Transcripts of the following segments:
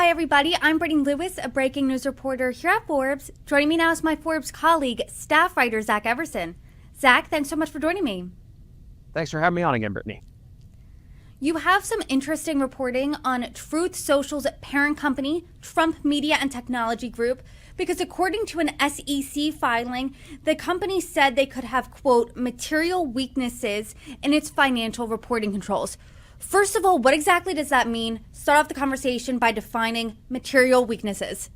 Hi, everybody. I'm Brittany Lewis, a breaking news reporter here at Forbes. Joining me now is my Forbes colleague, staff writer Zach Everson. Zach, thanks so much for joining me. Thanks for having me on again, Brittany. You have some interesting reporting on Truth Social's parent company, Trump Media and Technology Group, because according to an SEC filing, the company said they could have, quote, material weaknesses in its financial reporting controls. First of all, what exactly does that mean? Start off the conversation by defining material weaknesses.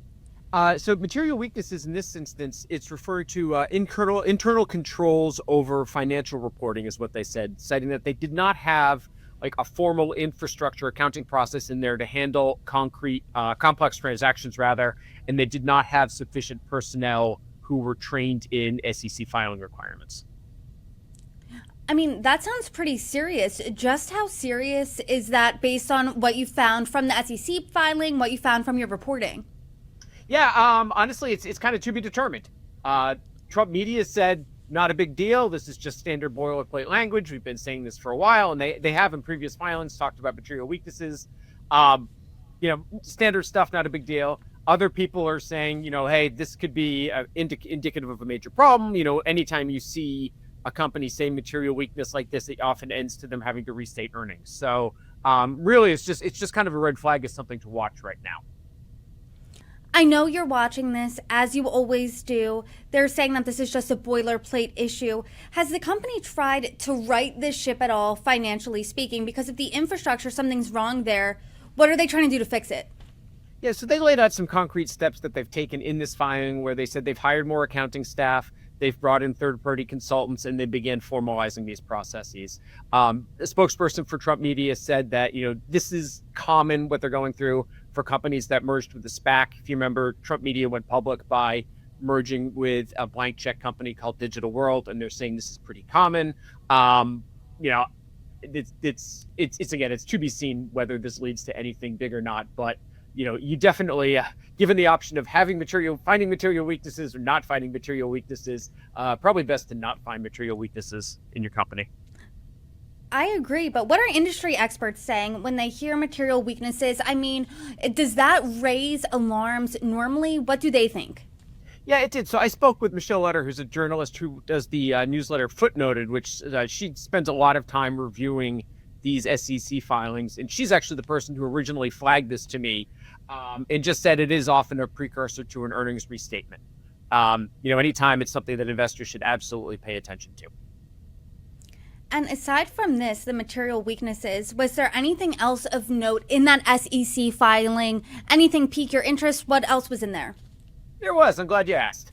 So material weaknesses in this instance, it's referring to internal controls over financial reporting is what they said, citing that they did not have like a formal infrastructure accounting process in there to handle complex transactions rather, and they did not have sufficient personnel who were trained in SEC filing requirements. I mean, that sounds pretty serious. Just how serious is that based on what you found from the SEC filing, what you found from your reporting? Yeah, honestly, it's kind of to be determined. Trump Media said, not a big deal. This is just standard boilerplate language. We've been saying this for a while, and they have in previous filings talked about material weaknesses. Standard stuff, not a big deal. Other people are saying, hey, this could be indicative of a major problem. Anytime you see a company say material weakness like this, it often ends to them having to restate earnings. So really, it's just kind of a red flag, is something to watch right now. I know you're watching this, as you always do. They're saying that this is just a boilerplate issue. Has the company tried to right this ship at all, financially speaking? Because if the infrastructure, something's wrong there, what are they trying to do to fix it? Yeah, so they laid out some concrete steps that they've taken in this filing where they said they've hired more accounting staff, they've brought in third-party consultants, and they began formalizing these processes. A spokesperson for Trump Media said that, this is common, what they're going through for companies that merged with the SPAC. If you remember, Trump Media went public by merging with a blank check company called Digital World, and they're saying this is pretty common. It's to be seen whether this leads to anything big or not, but you definitely, given the option of finding material weaknesses or not finding material weaknesses, probably best to not find material weaknesses in your company. I agree, but what are industry experts saying when they hear material weaknesses? I mean, does that raise alarms normally? What do they think? Yeah, it did. So I spoke with Michelle Letter, who's a journalist who does the newsletter Footnoted, which she spends a lot of time reviewing these SEC filings. And she's actually the person who originally flagged this to me and just said it is often a precursor to an earnings restatement. Anytime it's something that investors should absolutely pay attention to. And aside from this, the material weaknesses, was there anything else of note in that SEC filing? Anything pique your interest? What else was in there? There was. I'm glad you asked.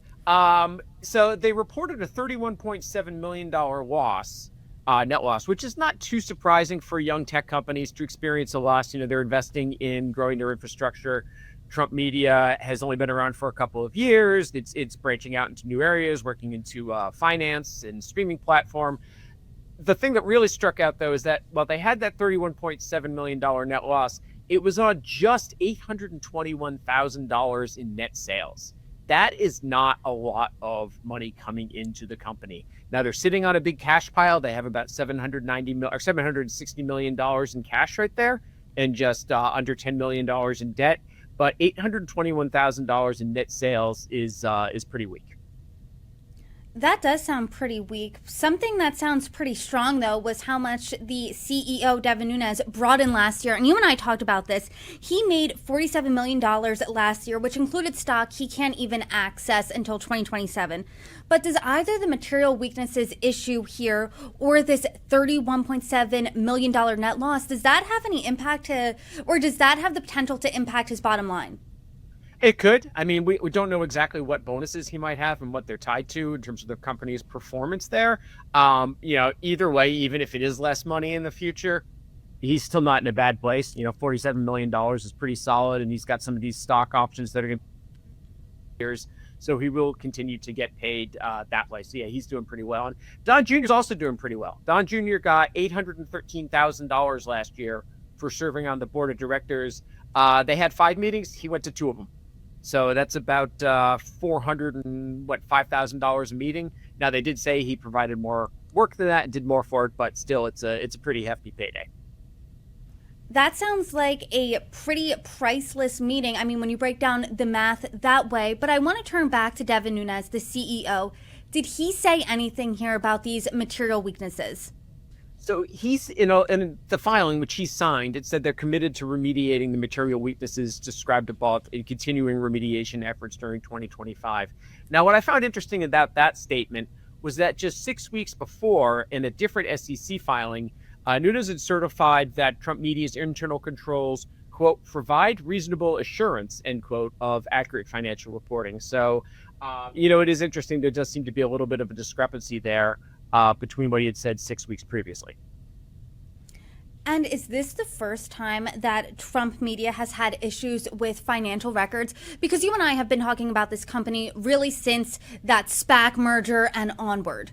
So they reported a $31.7 million loss, net loss, which is not too surprising for young tech companies to experience a loss. They're investing in growing their infrastructure. Trump Media has only been around for a couple of years. It's branching out into new areas, working into finance and streaming platform. The thing that really struck out, though, is that while they had that $31.7 million net loss, it was on just $821,000 in net sales. That is not a lot of money coming into the company. Now, they're sitting on a big cash pile. They have about $760 million in cash right there and just under $10 million in debt. But $821,000 in net sales is pretty weak. That does sound pretty weak. Something that sounds pretty strong, though, was how much the CEO, Devin Nunes, brought in last year. And you and I talked about this. He made $47 million last year, which included stock he can't even access until 2027. But does either the material weaknesses issue here or this $31.7 million net loss, does that have any impact or does that have the potential to impact his bottom line? It could. I mean, we don't know exactly what bonuses he might have and what they're tied to in terms of the company's performance there. Either way, even if it is less money in the future, he's still not in a bad place. $47 million is pretty solid, and he's got some of these stock options that are going to be years. So he will continue to get paid that way. So yeah, he's doing pretty well. And Don Jr. is also doing pretty well. Don Jr. got $813,000 last year for serving on the board of directors. They had 5 meetings. He went to 2 of them. So that's about $5,000 a meeting. Now, they did say he provided more work than that and did more for it, but still, it's a pretty hefty payday. That sounds like a pretty priceless meeting. I mean, when you break down the math that way. But I want to turn back to Devin Nunes, the CEO. Did he say anything here about these material weaknesses? So he's, in the filing which he signed, it said they're committed to remediating the material weaknesses described above and continuing remediation efforts during 2025. Now, what I found interesting about that statement was that just 6 weeks before, in a different SEC filing, Nunes had certified that Trump Media's internal controls, quote, provide reasonable assurance, end quote, of accurate financial reporting. So, it is interesting. There does seem to be a little bit of a discrepancy there between what he had said 6 weeks previously. And is this the first time that Trump Media has had issues with financial records? Because you and I have been talking about this company really since that SPAC merger and onward.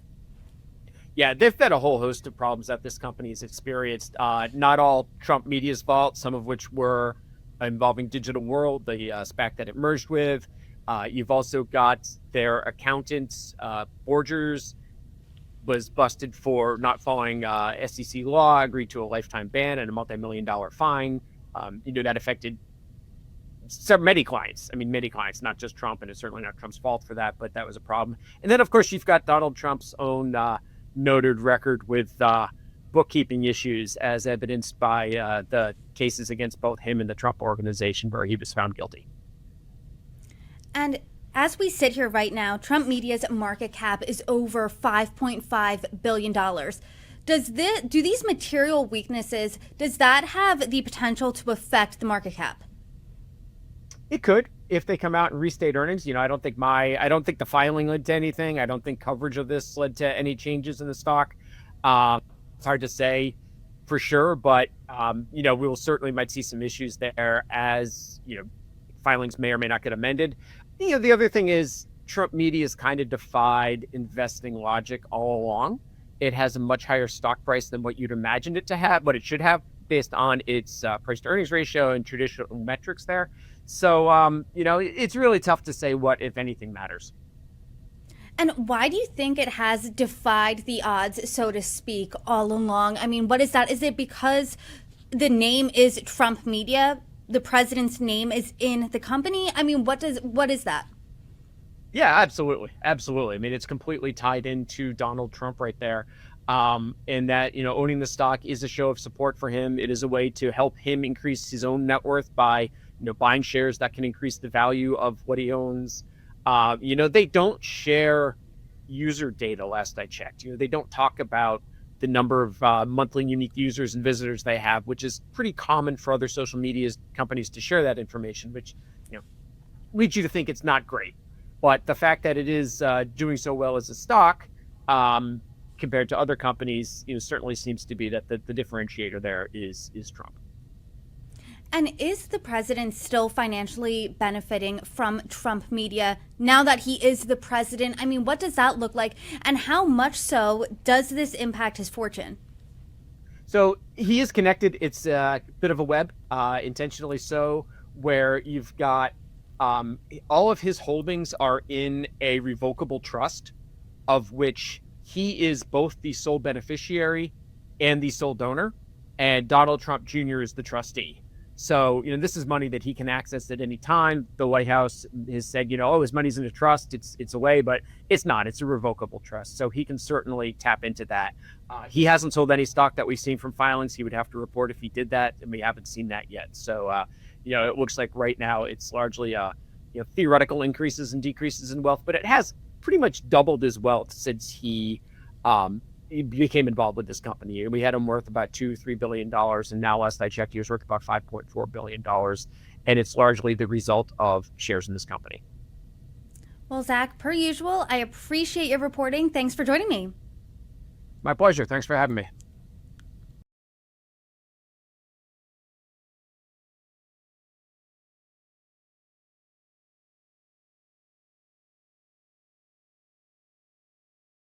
Yeah, they've had a whole host of problems that this company has experienced. Not all Trump Media's fault, some of which were involving Digital World, the SPAC that it merged with. You've also got their accountants, Borgers, was busted for not following SEC law, agreed to a lifetime ban and a multi-million-dollar fine. That affected many clients. I mean, many clients, not just Trump, and it's certainly not Trump's fault for that, but that was a problem. And then, of course, you've got Donald Trump's own noted record with bookkeeping issues, as evidenced by the cases against both him and the Trump Organization, where he was found guilty. And as we sit here right now, Trump Media's market cap is over $5.5 billion. Do these material weaknesses, does that have the potential to affect the market cap? It could, if they come out and restate earnings. I don't think the filing led to anything. I don't think coverage of this led to any changes in the stock. It's hard to say for sure, but we will certainly might see some issues there as filings may or may not get amended. The other thing is Trump Media has kind of defied investing logic all along. It has a much higher stock price than what you'd imagined it to have, what it should have based on its price to earnings ratio and traditional metrics there. So, it's really tough to say what, if anything, matters. And why do you think it has defied the odds, so to speak, all along? I mean, what is that? Is it because the name is Trump Media? The president's name is in the company? I mean, what is that? Yeah, absolutely. Absolutely. I mean, it's completely tied into Donald Trump right there. And that, owning the stock is a show of support for him. It is a way to help him increase his own net worth by, buying shares that can increase the value of what he owns. They don't share user data, last I checked. They don't talk about the number of monthly unique users and visitors they have, which is pretty common for other social media companies to share that information, which leads you to think it's not great. But the fact that it is doing so well as a stock compared to other companies, certainly seems to be that the differentiator there is Trump. And is the president still financially benefiting from Trump Media now that he is the president? I mean, what does that look like? And how much so does this impact his fortune? So he is connected. It's a bit of a web, intentionally so, where you've got all of his holdings are in a revocable trust, of which he is both the sole beneficiary and the sole donor, and Donald Trump Jr. is the trustee. So, this is money that he can access at any time. The White House has said, his money's in a trust. It's away, but it's not. It's a revocable trust. So he can certainly tap into that. He hasn't sold any stock that we've seen from filings. He would have to report if he did that, and we haven't seen that yet. So, it looks like right now it's largely, theoretical increases and decreases in wealth, but it has pretty much doubled his wealth since he became involved with this company. We had him worth about $2-3 billion, and now last I checked, he was worth about $5.4 billion, and it's largely the result of shares in this company. Well, Zach, per usual, I appreciate your reporting. Thanks for joining me. My pleasure. Thanks for having me.